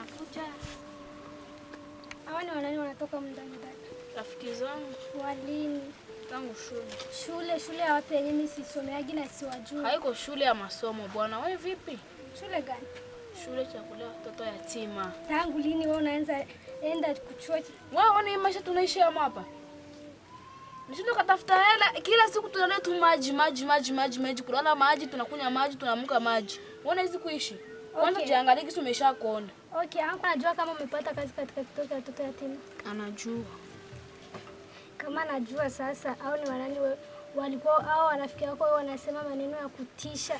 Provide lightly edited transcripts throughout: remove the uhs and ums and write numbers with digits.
wanakuja. Hawa ni wanani wanatoka mndani dada? Rafiki zangu. Walini? Tangu shule. Shule ya wapi yenye mimi sisomeagi na siwajui? Haiko shule ya masomo bwana. Wewe vipi? Shule gani? Shule cha kulea watoto yatima. Tangu lini wewe unaanza enda kuchua? Wewe ni maisha tunaishi hapa. Nishindo katafuta hela kila siku tunaleta tu maji, kulala maji, tunakunywa maji, tunaamka maji. Unaona hizi kuishi? Kwanza jiangalie kisi umeshakonda. Okay, anko anajua kama umepata kazi katika kituo cha watoto yatima? Anajua. Kama anajua sasa au ni wanani walikuwa au rafiki yako wanasema maneno ya kutisha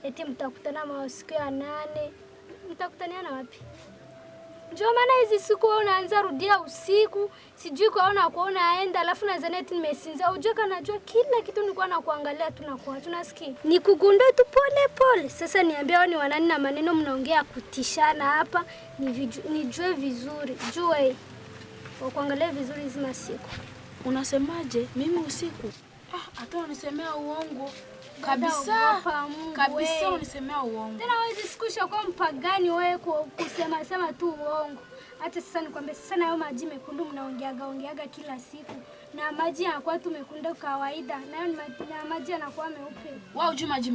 eti mtakutana masiku ya 8. Mtakutaniana wapi? Njoo maana hizi siku wewe unaanza rudia usiku, sijui kuona aenda alafu nadhani eti nimesinza. Unajua kanajua kila kitu nilikuwa nakuangalia tu na kwa tunasikia. Nikugundua tu pole. Sasa niambia wao ni wanani na maneno mnaongea kutishana hapa, nijue vizuri. Jue. Wakuangalia vizuri hizi masiku. Unasemaje? Mimi usiku? Hata unisemea uongo. Kabisa unisemea uongo. Tena wewe sikusha kwa mpagani wewe kusema tu uongo. Hata sasa nikwambia sasa na hayo maji mekundu mnaongeaga kila siku. Na maji yanakuwa tu mekundu kawaida. Na maji yanakuwa meupe. Wao juu maji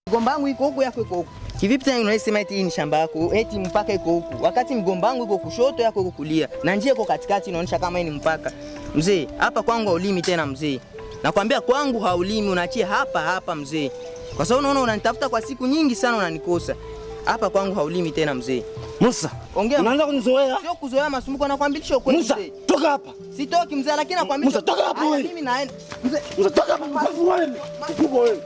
Mgomba wangu iko huku yako iko huku. Kivipi tena unasema eti ni shamba yako? Eti mpaka iko huku. Wakati mgomba wangu iko kushoto yako iko kulia. Na njia iko katikati inaonyesha kama ni mpaka. Mzee, hapa kwangu haulimi tena mzee. Nakwambia kwangu haulimi, unaachia hapa mzee. Kwa sababu unaona unanitafuta kwa siku nyingi sana unanikosa. Hapa kwangu haulimi tena mzee. Musa, ongea. Unaanza kunizoea? Sio kuzoea masumbuko, nakwambia ukweli mzee. Musa, toka hapa. Sitoki mzee, lakini nakwambia Musa, toka hapa wewe. Mimi naenda. Mzee, Musa, toka hapa wewe. Mkubwa wewe.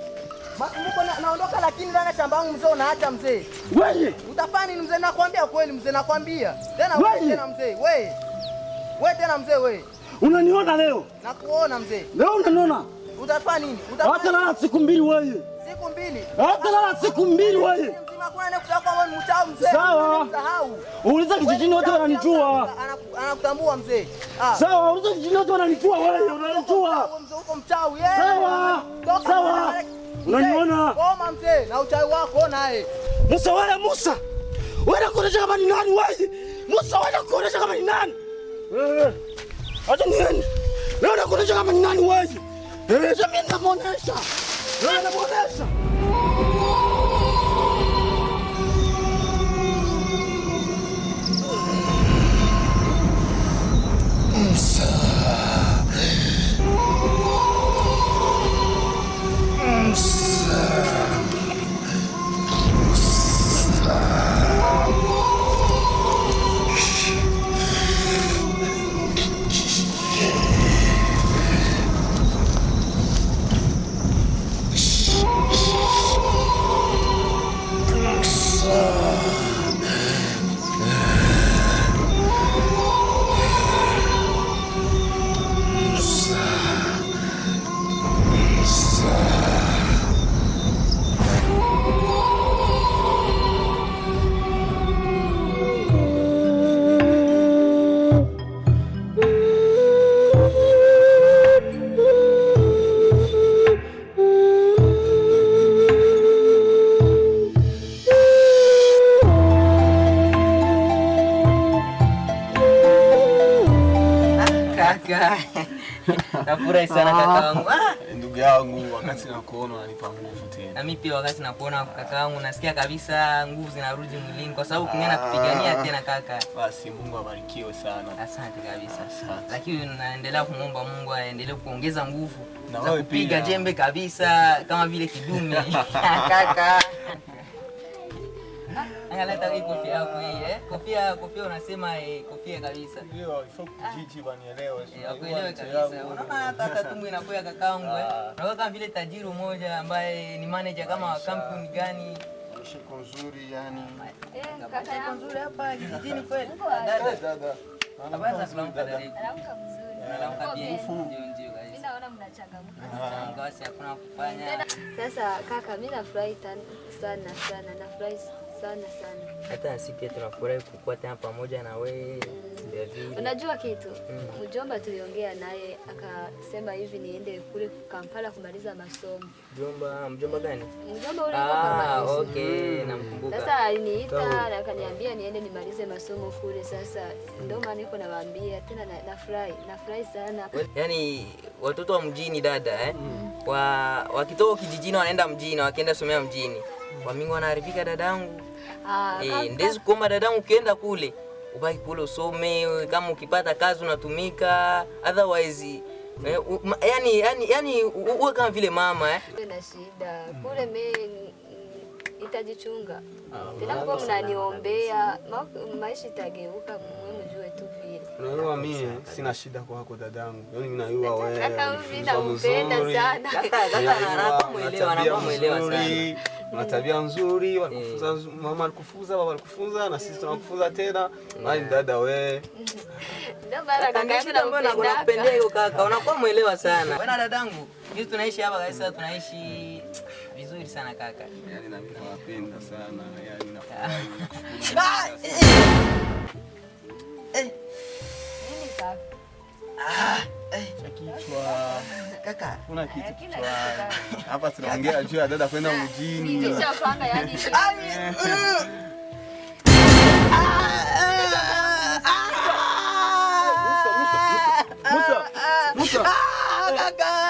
Masumbuko naondoka, lakini ndani shamba langu mzee unaacha mzee. Wewe. Utafanya nini mzee? Nakwambia kweli mzee, nakwambia. Tena wewe tena mzee. Wewe tena mzee wewe. Unaniona leo? Nakuona mzee. Leo unaniona? Utafanya nini? Hata lala siku mbili wewe. Siku mbili? Hata lala siku mbili wewe. Sawa. Uuliza kijijini wote wananijua. Anakutambua mzee. Sawa, uuliza kijijini wote wananijua wewe, unanijua. Mzee uko mchawi. Sawa. Sawa. Unaniona? Koma mzee, na uchawi wako naye. Musa wewe Musa. Wewe unakuonesha kama ni nani wewe? Musa wewe unakuonesha kama ni nani? Acha niende. Wewe unakuonesha kama ni nani wewe? Mimi namuonesha. Wewe namuonesha. Nafurahi sana kakaangu. Ndugu yangu, wakati nakuona unanipa nguvu tena. Na mimi pia wakati nakuona kakaangu nasikia kabisa nguvu zinarudi mwilini kwa sababu kingine kupigania tena kaka. Basi Mungu abarikiwe sana. Asante kabisa. Asante. Lakini naendelea kumuomba Mungu aendelee kuongeza nguvu Na za wewe kupiga pia. jembe kabisa kama vile kidume. Kaka. Angaleta hii kofia yako hii Kofia unasema kofia kabisa. Ndio, ifo kijiji banielewe. Wakuelewe kabisa. Unaona hata tumbo inakuwa kakaangu Na kama vile tajiri mmoja ambaye ni manager kama wa kampuni gani. Shiko nzuri yani. Kaka yako nzuri hapa kijijini kweli. Dada. Habari za dada. Anaamka vizuri. Anaamka bien. Ndio Mimi guys. naona mnachangamka. Basi hakuna kufanya. Sasa kaka, mimi nafurahi sana, nafurahi sana. Hata siku tunafurahi kukua tena pamoja na wewe. Unajua kitu? Mjomba tuliongea naye akasema hivi niende kule Kampala kumaliza masomo. Mjomba gani? Mjomba ule kama okay, namkumbuka. Sasa aliniita na akaniambia niende nimalize masomo kule. Sasa ndio maana niko nawaambia tena nafurahi sana. Yaani watoto wa mjini dada wakitoka kijijini wanaenda mjini, wakienda somea mjini. Wamingi wanaharibika dadangu. Ndezi kuomba dadangu ukienda kule ubaki kule usome, kama ukipata kazi unatumika, otherwise yani uwe kama vile mama Na shida kule mimi itajichunga. Tena kwa mnaniombea maisha itageuka, mwe mjue tu vile. Unaelewa mimi sina shida kwako dadangu. Yaani mimi najua wewe. Kaka mimi nampenda sana. Kaka anakuelewa sana. Una tabia nzuri, walikufunza mama alikufunza, baba alikufunza na sisi tunakufunza tena. Bali dada wewe. Ndio maana kaka yangu nakupendea hiyo kaka. Unakuwa muelewa sana. Wewe na dadangu, sisi tunaishi hapa kabisa, tunaishi vizuri sana kaka. Yaani na mimi nawapenda sana. Yaani nafurahi. Nini kaka? Kichwa. Kaka, Kuna kitu kichwa. Hapa tunaongea juu ya dada kwenda mjini. Nilishapanga yani. Musa. kaka.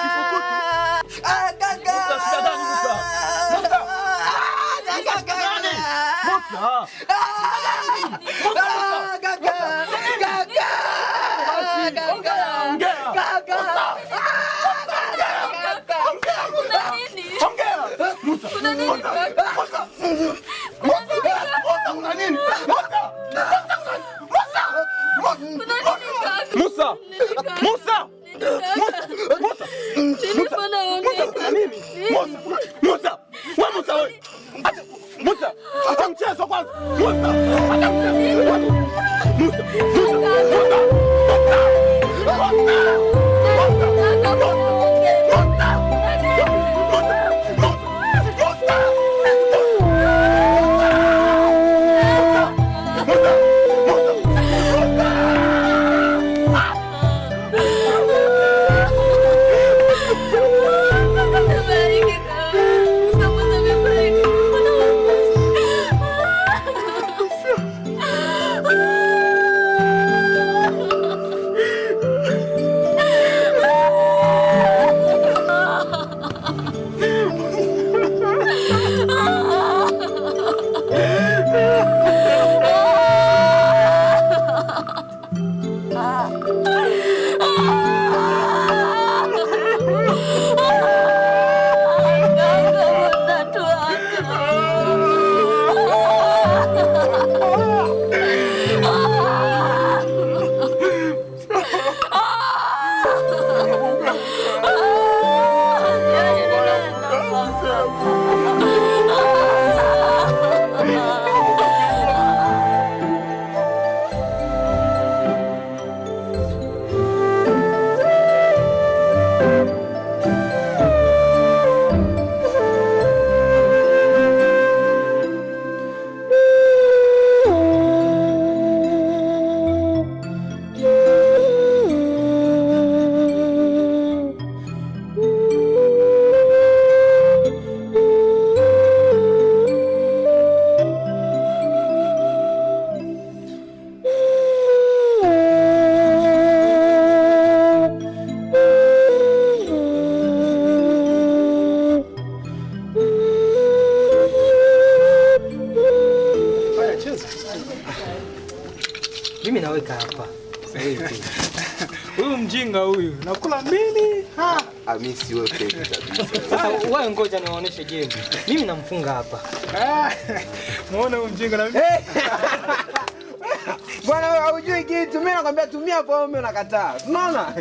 Mimi naweka hapa. Huyu mjinga huyu. Nakula mbili. Mimi si wewe fake kabisa. Sasa wewe ngoja niwaoneshe game. Mimi namfunga hapa. Muone huyu mjinga na mimi. Bwana wewe hujui kitu. Mimi nakwambia tumia pombe unakataa. Unaona?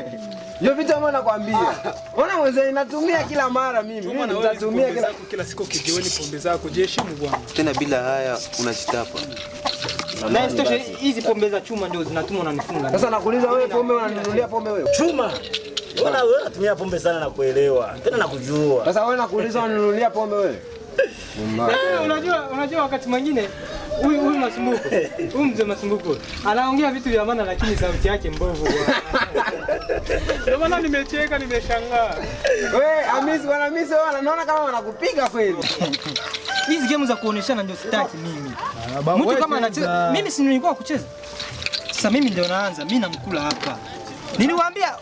Ndio vitu ambavyo nakwambia. Unaona mzee inatumia kila mara mimi. Mimi nitatumia kila siku kijiweni pombe zako. Jiheshimu bwana. Tena bila haya unachitapa. Na isitoshe hizi pombe za chuma ndio zinatuma unanifunga. Sasa nakuuliza wewe pombe unaninunulia pombe wewe? Chuma. Bwana wewe unatumia pombe sana na kuelewa. Tena nakujua. Sasa wewe nakuuliza unaninunulia pombe wewe? Unajua wakati mwingine huyu Masumbuko, huyu mzee Masumbuko anaongea vitu vya maana lakini sauti yake mbovu bwana. Ndio maana nimecheka nimeshangaa. Wewe Hamisi bwana Hamisi wewe anaona kama wanakupiga kweli. Hizi game za kuoneshana ndio sitaki mimi. Mtu kama anacheza, mimi si nilikuwa kucheza. Sasa mimi ndio naanza, mimi namkula hapa. Niliwaambia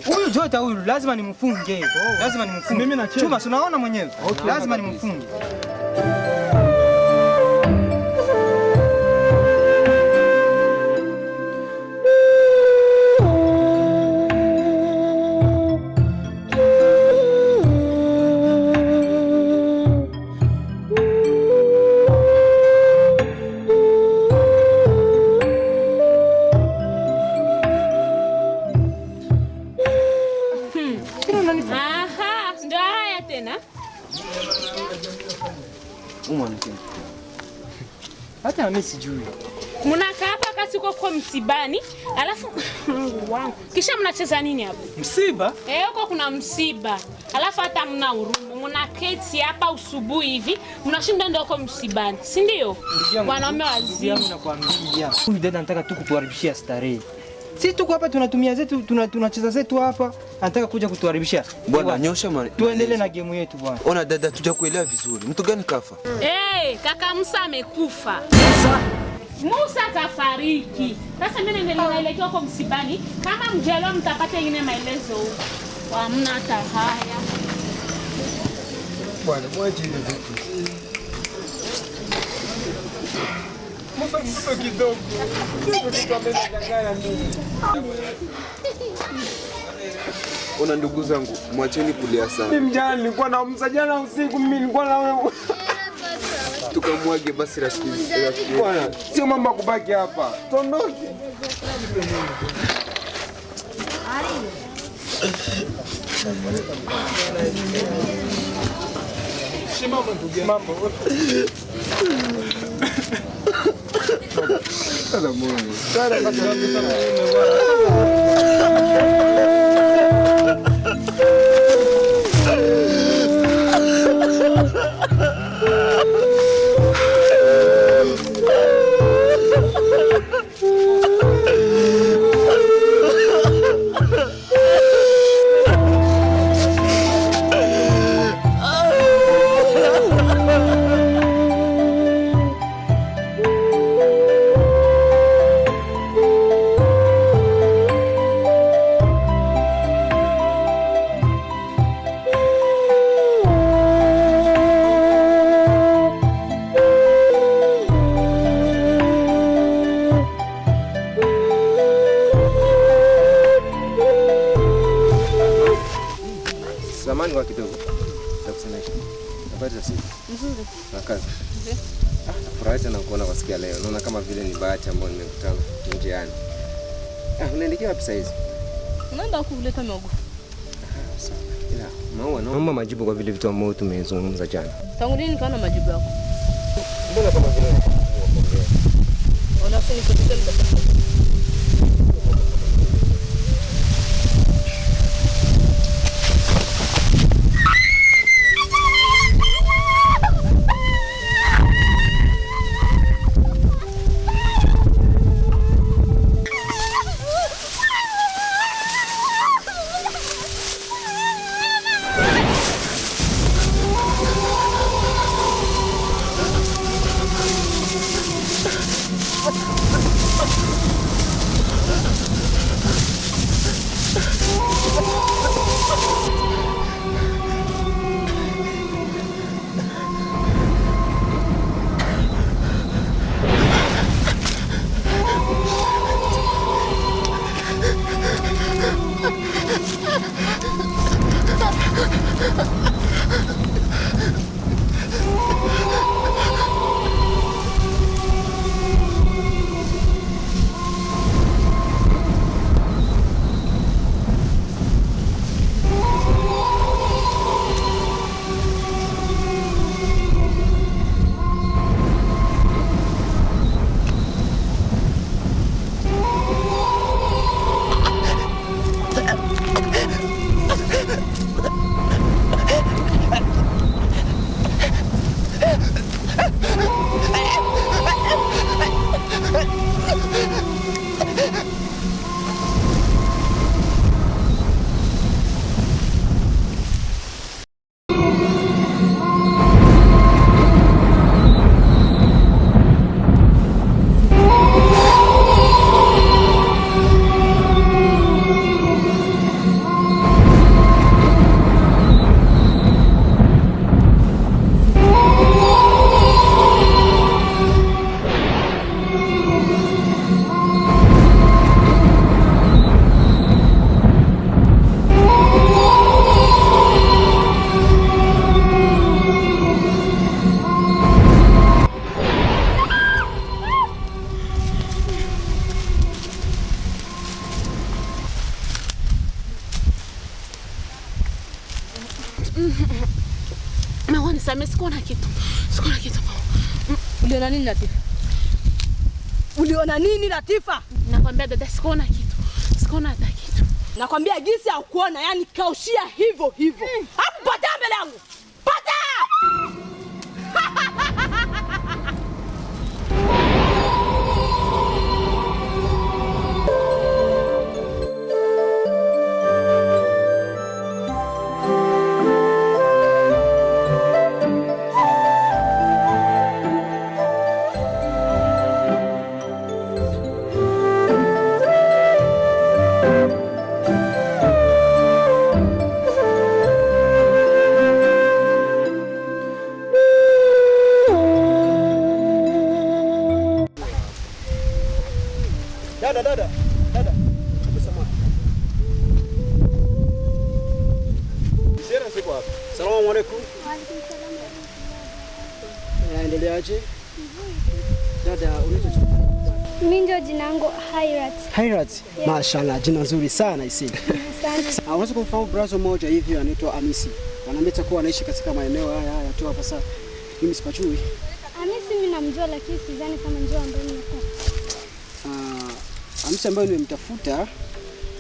huyu Jota huyu lazima nimfunge. Lazima nimfunge. Mimi nacheza. Chuma unaona mwenyewe. Lazima nimfunge. Ndio haya tena. Hata mimi sijui. Mnakaa hapa kasi kwa msibani, alafu Mungu wangu. Kisha mnacheza nini hapo? Msiba? Huko kuna msiba. Alafu hata mna huruma. Mnaketi hapa usubuhi hivi, mnashinda ndio huko msibani. Si ndio? Wanaume wazima. Nakwambia. Huyu dada anataka tu kutuharibishia starehe. Sisi tuko hapa tunatumia zetu tunacheza zetu hapa, anataka kuja kutuharibishia. Bwana nyosha mali. Tuendelee na game yetu bwana. Ona dada tujakuelewa vizuri. Mtu gani kafa? Kaka Musa amekufa. Musa kafariki. Sasa mimi naelekea huko msibani. Kama mjelo mtapata ingine maelezo huko. Hamna hata haya. Bwana mwache ile vitu. Musa kidogo. Kitu amechanganya mimi. Ona ndugu zangu, mwacheni kulia sana. Mimi mjana nilikuwa na msajana usiku, mimi nilikuwa na wewe. Tukamwage basi rafiki. Bwana, sio mambo kubaki hapa. Tondoke. Shimama ndugu mambo. Sasa Mungu. Sasa kabisa Samani kwa kidogo. Nitakusemesha. Habari za siku? Nzuri. Na kazi? Nafurahi sana kuona kwa siku ya leo. Naona kama vile ni bahati ambayo nimekutana njiani. Unaelekea wapi saizi? Unaenda kuleta miogo. Sawa. Ila Maua, naomba majibu kwa vile vitu ambavyo tumezungumza jana. Tangu lini nikaona majibu yako? Mbona kama vile unaongea? Unafanya kitu gani baba? msame, sikuona kitu. Sikuona kitu. Uliona nini Latifa? Uliona nini Latifa? Nakwambia dada, sikuona kitu. Sikuona hata kitu. Nakwambia gisi ya kuona, yani kaushia hivyo hivyo. Hapo pata mbele yangu. Pata! Dada. Sera siko hapa. Salamu alaykum. Wa alaikum salam. Naendeleaje? Dada, unaitwa? Mimi ndio jina langu Hairat. Hairat. Mashallah, jina nzuri sana isi. Asante. Unaweza kumfahamu brother mmoja hivi anaitwa Hamisi. Wanameta kuwa anaishi katika maeneo haya tu hapa sasa. Mimi sipajui. Hamisi mimi namjua lakini sidhani kama njoo ambaye ninataka. Hamisi ambaye nimemtafuta.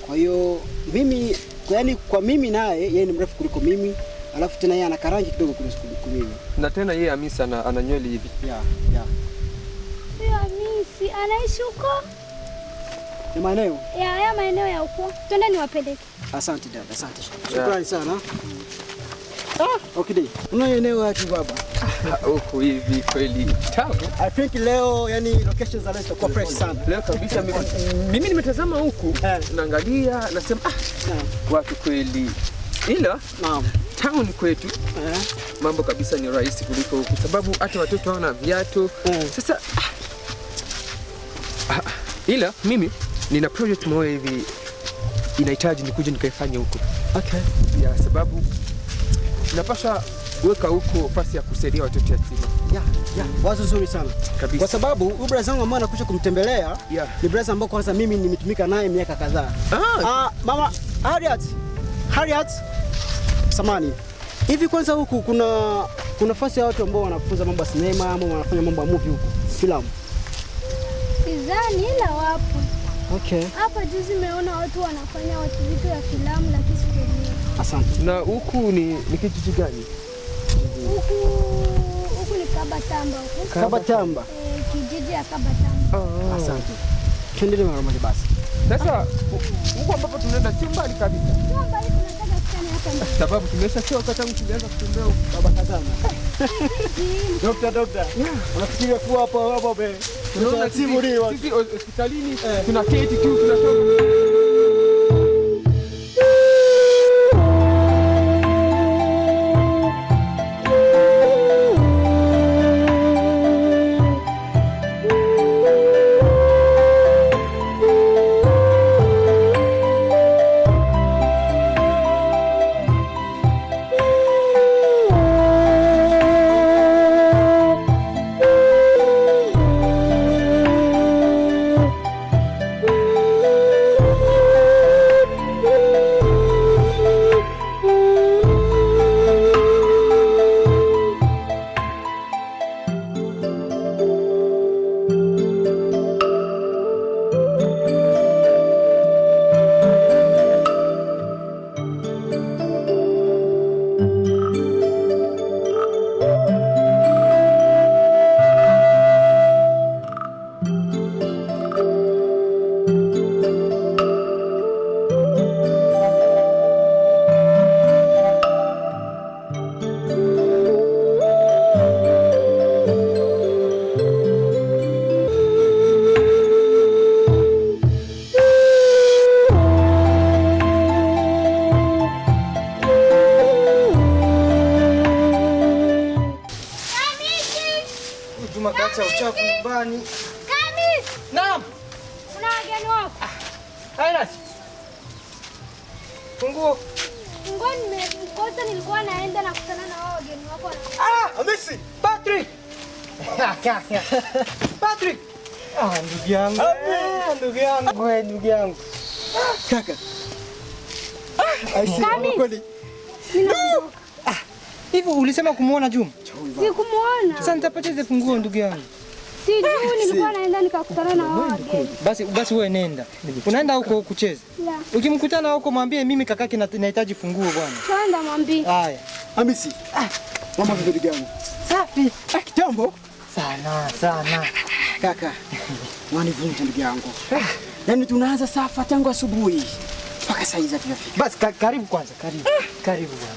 Kwa hiyo mimi kwa mimi naye yeye ni mrefu kuliko mimi. Alafu tena yeye ana karangi kidogo kuliko mimi. Na tena yeye Hamisi ana nywele hivi. Yeah. Huyo Hamisi anaishi huko? Ni maeneo? Ya maeneo ya huko. Twende niwapeleke. Asante dada, asante. Shukrani sana. Okay. Una eneo wapi baba? Huko hivi kweli. Tabu. I think leo yani locations za leo zitakuwa fresh sana. Leo kabisa mimi nimetazama huku. Naangalia nasema watu kweli. Ila naam. Town kwetu mambo kabisa ni rahisi kuliko huku sababu hata watoto hawana viatu. Sasa ila mimi nina project moja hivi inahitaji nikuje nikaifanye huko. Okay. Ya sababu napasha weka huko nafasi ya kusaidia watoto yatima. Wazo zuri sana. Kabisa. Kwa sababu huyu brother wangu ambaye anakuja kumtembelea ni brother ambaye kwanza mimi nimetumika naye miaka kadhaa. Mama Harriet. Samani. Hivi kwanza huku kuna nafasi ya watu ambao wanafunza mambo ya sinema ama wanafanya mambo ya movie huku, filamu? Sidhani ila wapo. Okay. Hapa juzi nimeona watu wanafanya vitu ya filamu lakini sikuelewa. Asante. Na huku ni kijiji gani? Huku ni Kabatamba huku. Kabatamba. Kijiji ya Kabatamba. Asante. Tuendelee mara moja basi. Sasa huko ambapo tunaenda sio mbali kabisa. Sio mbali, tunataka kufanya hapa ndio. Sababu tumeshachoka tangu tulianza kutembea Kabatamba. Dokta. Unafikiria kuwa hapo be. Tunaona sisi hospitalini tunaketi tu tunatoka. Acha uchafu nyumbani. Kamis! Naam. Kuna wageni wako? Hairat. Funguo. Funguo nimekosa, nilikuwa naenda na kukutana na wao wageni wako. Hamisi, Patrick. Patrick. Ndugu yangu. Ndugu yangu. Wewe ndugu yangu. Kaka. Aisi, kweli. Hivi ulisema kumuona Juma? Sikumuona. Sasa nitapoteza funguo ndugu yangu. Sijui nilikuwa naenda nikakutana na wao wageni. Basi wewe nenda. Unaenda huko kucheza. Yeah. Ukimkutana huko mwambie mimi kakake nahitaji funguo bwana. Twenda mwambie. Haya. Hamisi. Mama vipi ndugu yangu? Safi. Kitambo. Sana. Kaka. Wanivunja ndugu yangu. Yaani tunaanza safa tangu asubuhi mpaka saa hizi tunafika. Basi karibu kwanza, karibu bwana.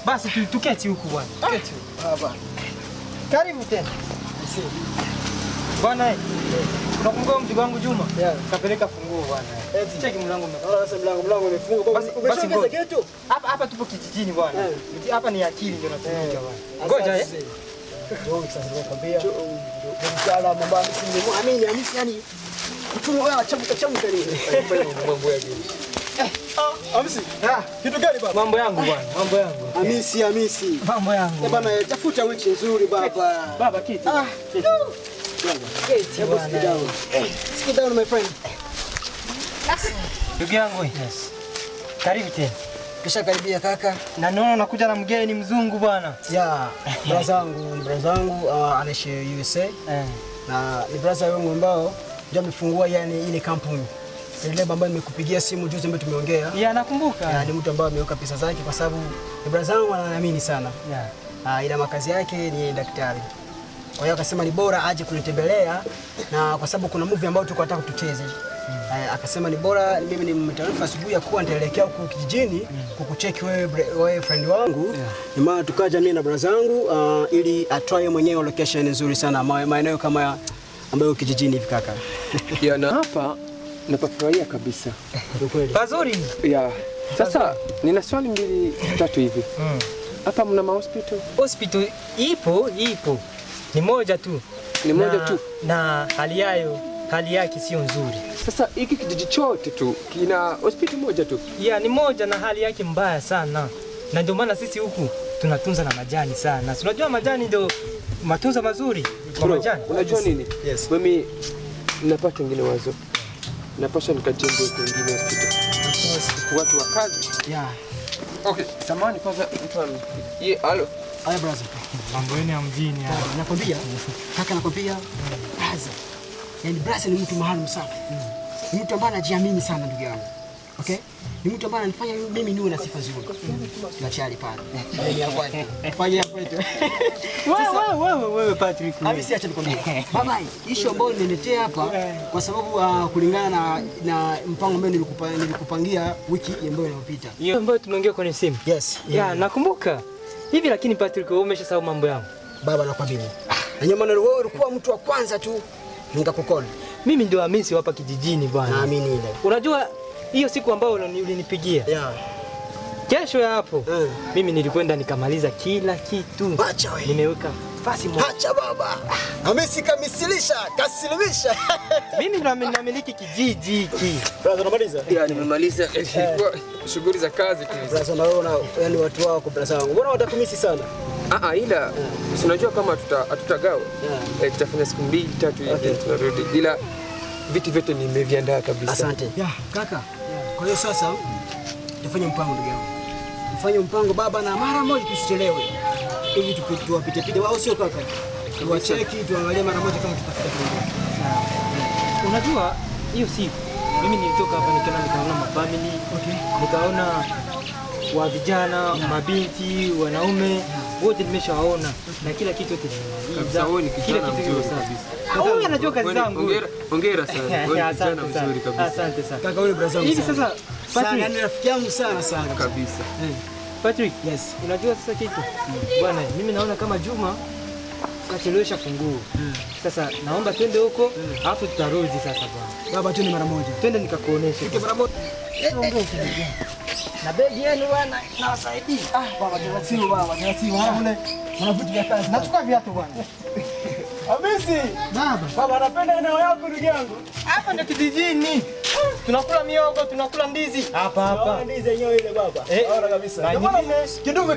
Basi tuketi huku bwana. Tuketi huku. Baba. Karibu tena. Bwana, unakumbuka mjomba wangu Juma? Kapeleka funguo bwana. Cheki mlango umefungwa. Sasa mlango umefungwa. Basi ngoja. Hapa tupo kijijini bwana. Hapa ni akili ndio natumika bwana. Ngoja sasa nakwambia. Mtaalamu ambaye msimwamini Hamisi yani mtume wewe achamuka nini? Mambo yake. Hamisi. Kitu gani baba? Mambo yangu bwana. Mambo yangu. Hamisi. Mambo yangu. Bwana tafuta wiki nzuri baba. Baba kiti. Kiti bwana. Sit down my friend. Ndugu yangu. Yes. Karibu tena. Kisha karibia kaka. Na naona nakuja na mgeni mzungu bwana. Yeah, brazangu anaishi USA. Na ni brother wangu ambao ndio amefungua yani ile kampuni. Ile ambayo nimekupigia simu juzi ambayo tumeongea. Yeah, nakumbuka. Ni mtu ambaye ameweka pesa zake kwa sababu ni brother wangu ananiamini sana. Ila makazi yake ni daktari. Kwa hiyo akasema ni bora aje kunitembelea na kwa sababu kuna movie ambayo tulikuwa tunataka tucheze. Akasema ni bora mimi nimetaarifa asubuhi ya kuwa nitaelekea huko kijijini kukucheki wewe friend wangu. Ni maana tukaja mimi na brother wangu ili atry mwenyewe location nzuri sana maeneo kama ambayo kijijini hivi kaka. Na hapa napafurahia kabisa. Kweli. Pazuri. Sasa nina swali 2-3 hivi. Hapa mna hospital? Hospital ipo. Ni moja tu. Ni moja tu. Na hali yake sio nzuri. Sasa hiki kijiji chote tu kina hospitali moja tu? Ni moja na hali yake mbaya sana. Na ndio maana sisi huku tunatunza na majani sana. Unajua majani ndio matunza mazuri kwa majani. Unajua nini? Yes. Mimi napata ingine wazo. Napaswa nikajenge kwingine hospitali. Watu wa kazi. Okay, samahani kwanza mtu halo. Haya brother. Mambo yenu ya mjini hapa. Nakwambia kaka, nakwambia brother. Yaani brother ni mtu maalum sana. Ni mtu ambaye anajiamini sana ndugu yangu. Okay? Ni mtu ambaye ananifanya mimi niwe na sifa nzuri. Tunachali pale. Fanya hapo tu. Wewe Patrick. Hamisi acha nikwambie. Baba, issue ambayo nimeletea hapa kwa sababu kulingana na mpango ambao nilikupangia wiki ambayo iliyopita. Hiyo ambayo tumeongea kwenye simu. Yes. Nakumbuka. Hivi lakini Patrick wewe umeshasahau mambo yangu. Baba nakwambia. Na nyuma wewe ulikuwa mtu wa kwanza tu nikakukola. Mimi ndio Hamisi hapa kijijini bwana. Naamini ile. Unajua hiyo siku ambayo ulinipigia. Kesho ya hapo mimi nilikwenda nikamaliza kila kitu. Acha wewe. Nimeweka fasi moja. Acha baba. Hamisi kasilimisha. Mimi ndo namiliki kijiji hiki. Brother unamaliza? Nimemaliza shughuli za kazi tu. Brother unaona yani watu wako brother wangu. Mbona watakumisi sana? Ila unajua kama hatutagawa. Tutafanya siku 2-3 hivi tunarudi. Ila vitu vyote nimeviandaa kabisa. Asante. Kaka. Kwa hiyo sasa tufanye mpango ndugu yangu. Tufanye mpango baba na mara moja tusichelewe. Hivi tuwapite wao sio kaka. Tuwacheki tuangalie mara moja kama tutafika kidogo. Unajua hiyo siku mimi nilitoka hapa nikaona mafamily, nikaona wa vijana, mabinti, wanaume wote nimeshawaona na kila kitu yote. Kila kitu mzuri kabisa. Wewe unajua kazi zangu. Hongera sana. Wewe kijana mzuri kabisa. Asante sana. Kaka wewe brother wangu. Hivi sasa Patrick ni rafiki yangu sana kabisa. Patrick, unajua sasa kitu? Bwana, mimi naona kama Juma kachelewesha funguo. Sasa naomba twende huko, alafu tutarudi sasa bwana. Baba twende mara moja. Twende nikakuonesha. Fike mara moja. Na begi yenu bwana, nawasaidia. Baba tunatiwa ule. Kuna vitu vya kazi. Nachukua viatu bwana. Hamisi. Baba napenda eneo yako ndugu yangu. Hapa ndio kijijini. Tunakula miogo, tunakula ndizi. Hapa. Ndizi yenyewe ile baba. Naona kabisa. Kidogo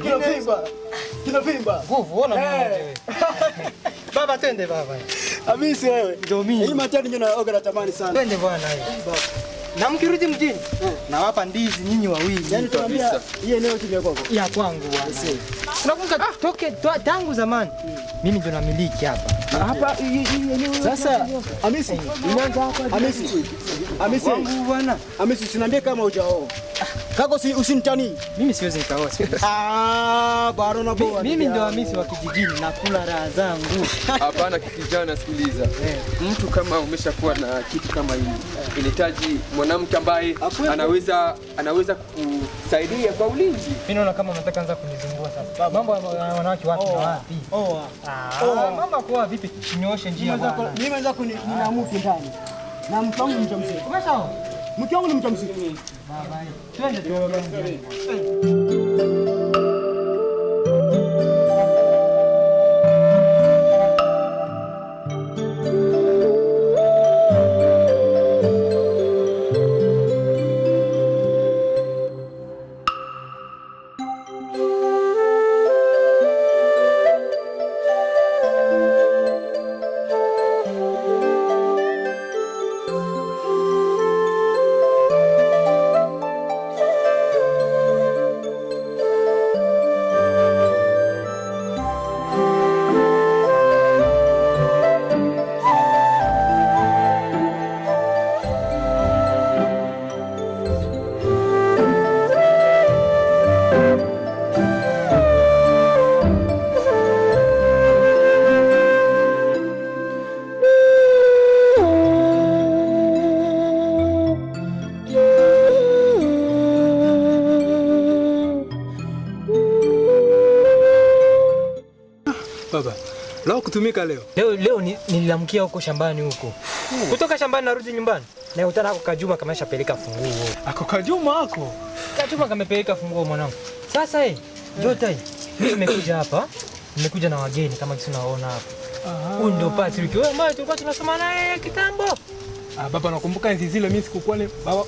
kinavimba. Nguvu, ona mimi wewe. Baba twende baba. Hamisi wewe. Ndio mimi. Hii matani ndio naoga natamani sana. Twende bwana. Na mkirudi mjini, nawapa ndizi nyinyi wawili. Yaani tunaambia hii eneo tu ya kwako. Ya kwangu bwana. Unakumbuka tangu zamani. Mimi ndo namiliki hapa. Hapa sasa Hamisi, unaanza hapa Hamisi Wangu bwana. Hamisi usiniambie kama hujaoa. Kako usinitani. Mimi siwezi nikaoa. Bado na boa. Mimi ndo Hamisi wa kijijini nakula raha zangu. Hapana kijana, sikiliza. Mtu kama umeshakuwa na kitu kama hili, inahitaji mwanamke ambaye anaweza kukusaidia kwa ulinzi. Mimi naona kama unataka anza kunizungua sasa. Mambo ya wanawake wapi na wapi? Mama kwa vipi? Nyoshe njia bwana. Mimi naanza nina mke ndani. Na mke wangu ni mjamzito. Umeshaoa? Mke wangu ni mjamzito. Baba. Twende tuongee. Baba, leo kutumika leo. Leo niliamkia huko shambani huko. Kutoka shambani narudi nyumbani. Na utana ako Kajuma kama shapeleka funguo. Ako Kajuma ako. Kajuma kamepeleka funguo mwanangu. Sasa Jota mimi nimekuja hapa. Nimekuja na wageni kama kisi unaona hapa. Huyu ndio Patrick. Wewe ambaye tulikuwa tunasoma naye kitambo. Baba nakumbuka enzi zile mimi sikukuwa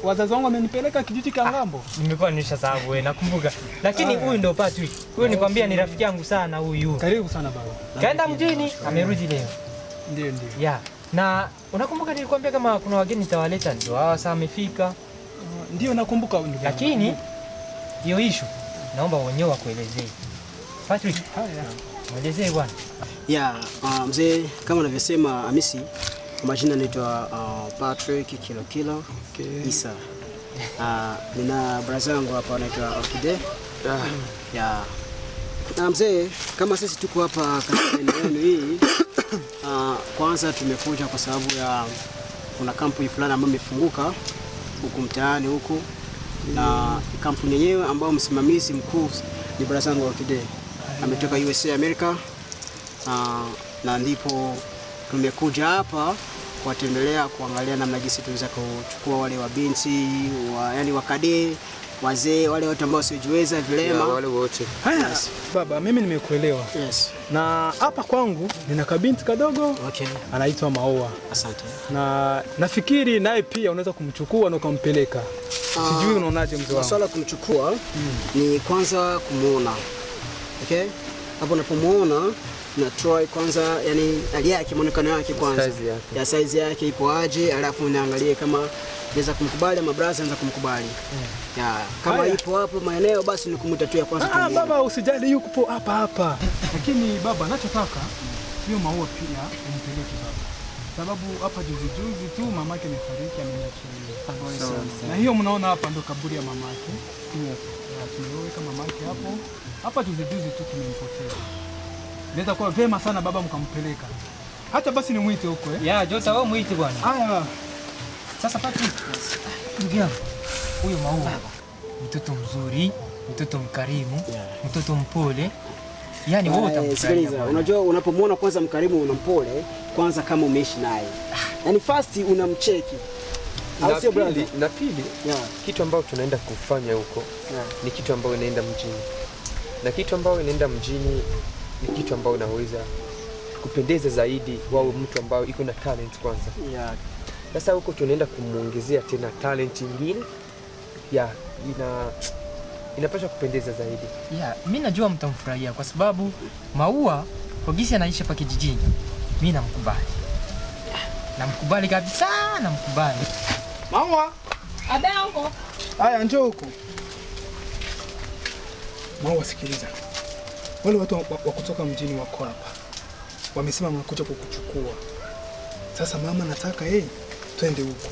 wazazi wangu wamenipeleka kijiji cha ngambo. Nimekuwa nimeshasahau wewe nakumbuka. Lakini huyu ndio Patrick. Huyu nikwambia ni rafiki yangu sana huyu. Karibu sana baba. Kaenda mjini, amerudi leo. Ndio. Yeah. Na unakumbuka nilikwambia kama kuna wageni nitawaleta ndio hawa sasa amefika. Ndio nakumbuka huyu. Lakini hiyo issue naomba wenyewe wakuelezee. Patrick. Mwelezee bwana. Mzee kama unavyosema Hamisi, kwa majina naitwa Patrick Kilo Isa. Nina brother wangu hapa anaitwa Okide. Na mzee, kama sisi tuko hapa katika eneo hili, kwanza tumekuja kwa sababu ya kuna kampuni fulani ambayo imefunguka huku mtaani huku, na kampuni yenyewe ambayo msimamizi mkuu ni brother wangu Okide. Ametoka USA America, na ndipo tumekuja hapa kuwatembelea kuangalia namna jinsi tunaweza kuchukua wale wabinti yani wakadee wazee wale wote ambao sijiweza vilema wale wote. Yes. Baba mimi nimekuelewa. Yes. Na hapa kwangu nina kabinti kadogo. Okay. Anaitwa Maua. Asante. Na nafikiri naye pia unaweza kumchukua na ukampeleka. Sijui unaonaje mzee wangu? Swala kumchukua ni kwanza kumuona. Okay? Hapo unapomuona na try kwanza yani hali yake muonekano wake kwanza. Size yake ipo aje, alafu unaangalie kama naweza kumkubali ama brother anaweza kumkubali. Kama ipo hapo maeneo basi ni kumtatua kwanza. Baba usijali yuko hapa. Lakini baba nachotaka hiyo Maua pia umpeleke baba. Sababu hapa juzi tu mamake amefariki ameniacha. Na hiyo mnaona hapa ndo kaburi ya mamake. Tumeweka mamake hapo. Hapa juzi tu tumempoteza. Naweza kuwa vema sana baba mkampeleka. Hata basi nimuite huko Jota wewe muite bwana. Haya. Sasa Patrick. Ndugu yangu. Huyo Maua mtoto mzuri, mtoto mkarimu, mtoto mpole. Yaani wewe utamfurahia. Unajua unapomwona kwanza mkarimu unampole, kwanza kama umeishi naye. Yaani first unamcheki. Na pili, kitu ambacho tunaenda kufanya huko ni kitu ambacho inaenda mjini. Na kitu ambacho inaenda mjini ni kitu ambacho unaweza kupendeza zaidi wao mtu ambao iko na talent kwanza. Sasa huko tunaenda kumuongezea tena talent nyingine. Inapaswa kupendeza zaidi. Mimi najua mtamfurahia kwa sababu Maua kwa gisi anaishi hapa kijijini. Mimi namkubali. Namkubali kabisa, namkubali. Maua. Adango. Haya njoo huko. Maua sikiliza. wale watu wa kutoka mjini wako hapa. Wamesema wanakuja kukuchukua. Sasa mama, nataka twende huko.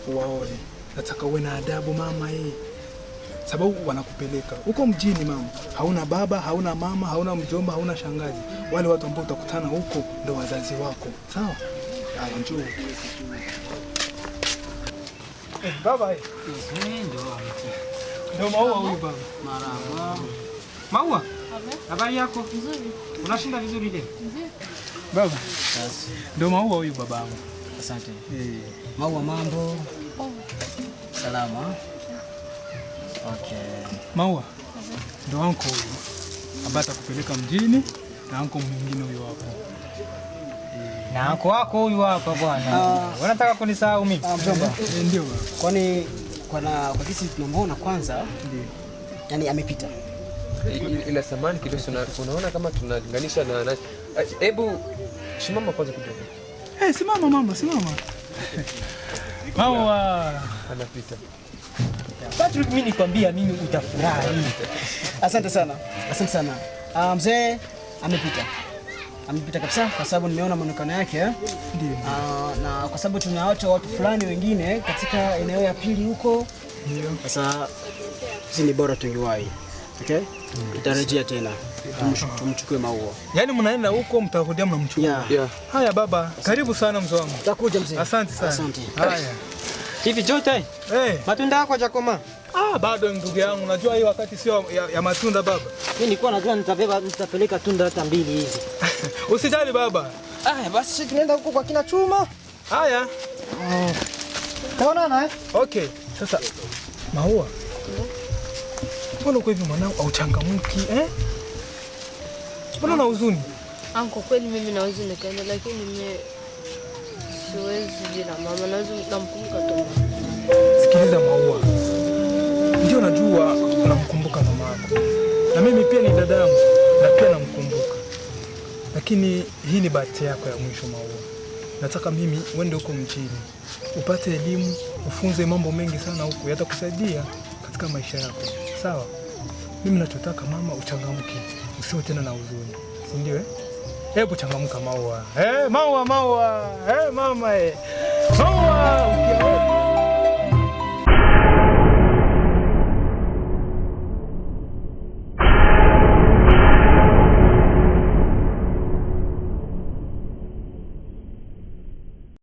Waone. Nataka uwe na adabu mama sababu wanakupeleka huko mjini mama. Hauna baba, hauna mama, hauna mjomba, hauna shangazi. Wale watu ambao utakutana huko ndio wazazi wako. Sawa? Njoo. Baba ndio Maua huyu baba. Marahaba. Maua? Habari yako? Nzuri. Unashinda vizuri leo? Nzuri. Baba. Ndio Maua huyu babangu. Asante. Maua, mambo? Salama. Okay. Maua. Ndio anko huyu. Ambaye atakupeleka mjini na anko mwingine huyu hapo. Na anko wako huyu hapa bwana. Unataka kunisahau mimi? Mjomba. Ndio. Kwani kwa kisi tunamuona kwanza? Ndio. Yaani amepita. Ila samani kidogo, unaona kama tunalinganisha na hebu simama kwanza kidogo. Simama mama, simama. Maua anapita. Patrick, mimi nikwambia mimi utafurahi. Asante sana. Asante sana. Mzee amepita. Amepita kabisa kwa sababu nimeona muonekano yake. Ndio. Na kwa sababu tunaacha watu fulani wengine katika eneo ya pili huko. Ndio. Sasa si ni bora tungewahi. Okay? Tutarejea tena. Tumchukue Maua. Yaani mnaenda huko mtakuja mnamchukua. Yeah. Haya baba, karibu sana mzee wangu. Tutakuja mzee. Asante sana. Asante. Haya. Hivi Jote? Matunda yako hajakoma? Bado ndugu yangu, unajua hii wakati sio ya matunda baba. Mimi nilikuwa najua nitapeleka tunda hata 2 hizi. Usijali baba. Basi tunaenda huko kwa kina Chuma. Haya. Taonana Okay. Sasa Maua. Mbona kwa hivyo mwanangu auchangamki Mbona na huzuni? Anko, kweli mimi naweza nikaenda, lakini mimi siwezi bila mama, naweza namkumbuka tu. Sikiliza Maua. Ndio najua unamkumbuka mamako. Na mimi pia ni dadangu na pia namkumbuka. Lakini hii ni bahati yako ya mwisho Maua. Nataka mimi uende huko mjini. Upate elimu, ufunze mambo mengi sana huko yatakusaidia katika maisha yako. Sawa? Mimi nachotaka mama uchangamke. Usiwe tena na huzuni. Si ndio Hebu changamka Maua. Maua. Mama Maua.